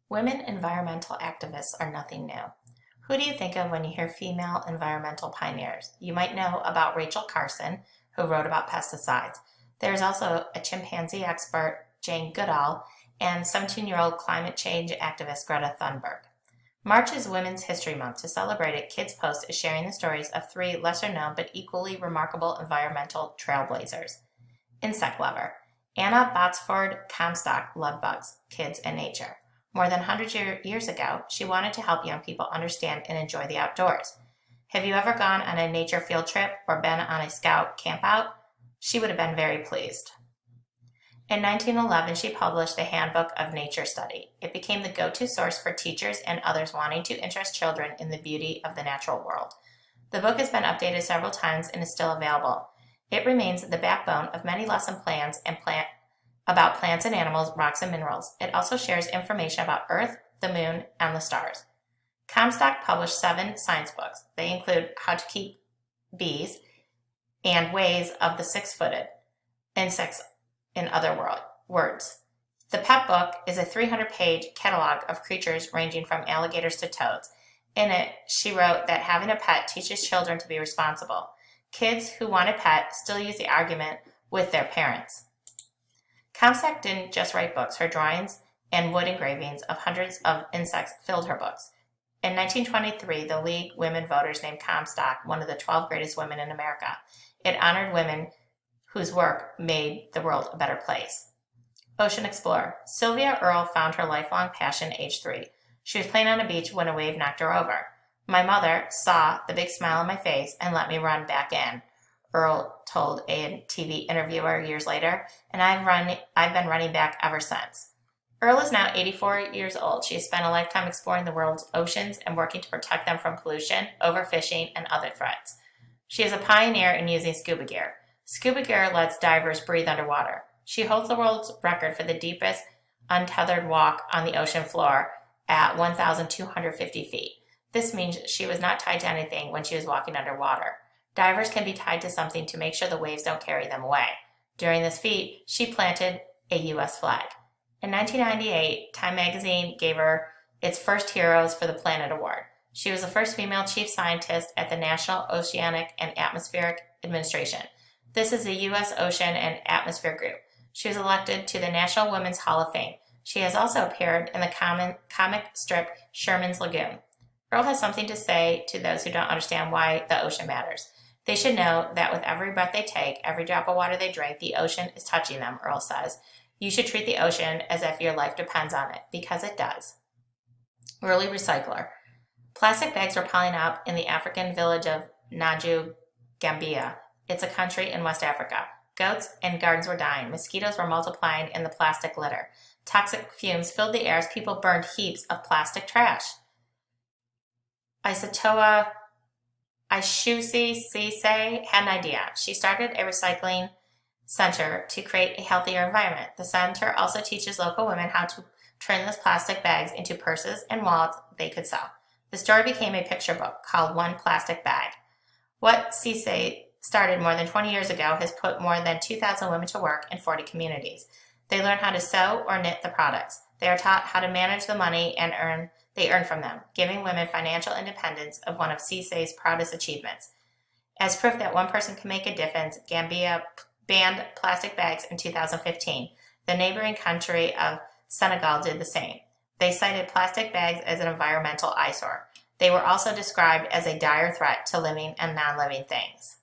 Women environmental activists are nothing new. Who do you think of when you hear female environmental pioneers? You might know about Rachel Carson, who wrote about pesticides. There's also a chimpanzee expert, Jane Goodall, and 17-year-old climate change activist Greta Thunberg. March is Women's History Month. To celebrate it, Kids Post is sharing the stories of three lesser-known but equally remarkable environmental trailblazers. Insect lover. Anna Botsford Comstock loved bugs, kids, and nature. More than 100 years ago, she wanted to help young people understand and enjoy the outdoors. Have you ever gone on a nature field trip or been on a scout campout? She would have been very pleased. In 1911, she published the Handbook of Nature Study. It became the go-to source for teachers and others wanting to interest children in the beauty of the natural world. The book has been updated several times and is still available. It remains the backbone of many lesson plans about plants and animals, rocks and minerals. It also shares information about Earth, the Moon, and the stars. Comstock published 7 science books. They include How to Keep Bees and Ways of the Six-Footed Insects in Other Words. The Pet Book is a 300-page catalog of creatures ranging from alligators to toads. In it, she wrote that having a pet teaches children to be responsible. Kids who want a pet still use the argument with their parents. Comstock didn't just write books. Her drawings and wood engravings of hundreds of insects filled her books. In 1923, the League Women Voters named Comstock one of the 12 greatest women in America. It honored women whose work made the world a better place. Ocean Explorer. Sylvia Earle found her lifelong passion at age 3. She was playing on a beach when a wave knocked her over. My mother saw the big smile on my face and let me run back in, Earle told a TV interviewer years later, and I've been running back ever since. Earle is now 84 years old. She has spent a lifetime exploring the world's oceans and working to protect them from pollution, overfishing, and other threats. She is a pioneer in using scuba gear. Scuba gear lets divers breathe underwater. She holds the world's record for the deepest untethered walk on the ocean floor at 1,250 feet. This means she was not tied to anything when she was walking underwater. Divers can be tied to something to make sure the waves don't carry them away. During this feat, she planted a U.S. flag. In 1998, Time magazine gave her its first Heroes for the Planet award. She was the first female chief scientist at the National Oceanic and Atmospheric Administration. This is the U.S. Ocean and Atmosphere Group. She was elected to the National Women's Hall of Fame. She has also appeared in the comic strip Sherman's Lagoon. Earle has something to say to those who don't understand why the ocean matters. They should know that with every breath they take, every drop of water they drink, the ocean is touching them, Earle says. You should treat the ocean as if your life depends on it, because it does. Early recycler. Plastic bags are piling up in the African village of Naju, Gambia. It's a country in West Africa. Goats and gardens were dying. Mosquitoes were multiplying in the plastic litter. Toxic fumes filled the air as people burned heaps of plastic trash. Isatoa Ishusi Sise had an idea. She started a recycling center to create a healthier environment. The center also teaches local women how to turn those plastic bags into purses and wallets they could sell. The story became a picture book called One Plastic Bag. What Sise started more than 20 years ago has put more than 2,000 women to work in 40 communities. They learn how to sew or knit the products. They are taught how to manage the money they earn from them, giving women financial independence of one of Sise's proudest achievements. As proof that one person can make a difference, Gambia banned plastic bags in 2015. The neighboring country of Senegal did the same. They cited plastic bags as an environmental eyesore. They were also described as a dire threat to living and non-living things.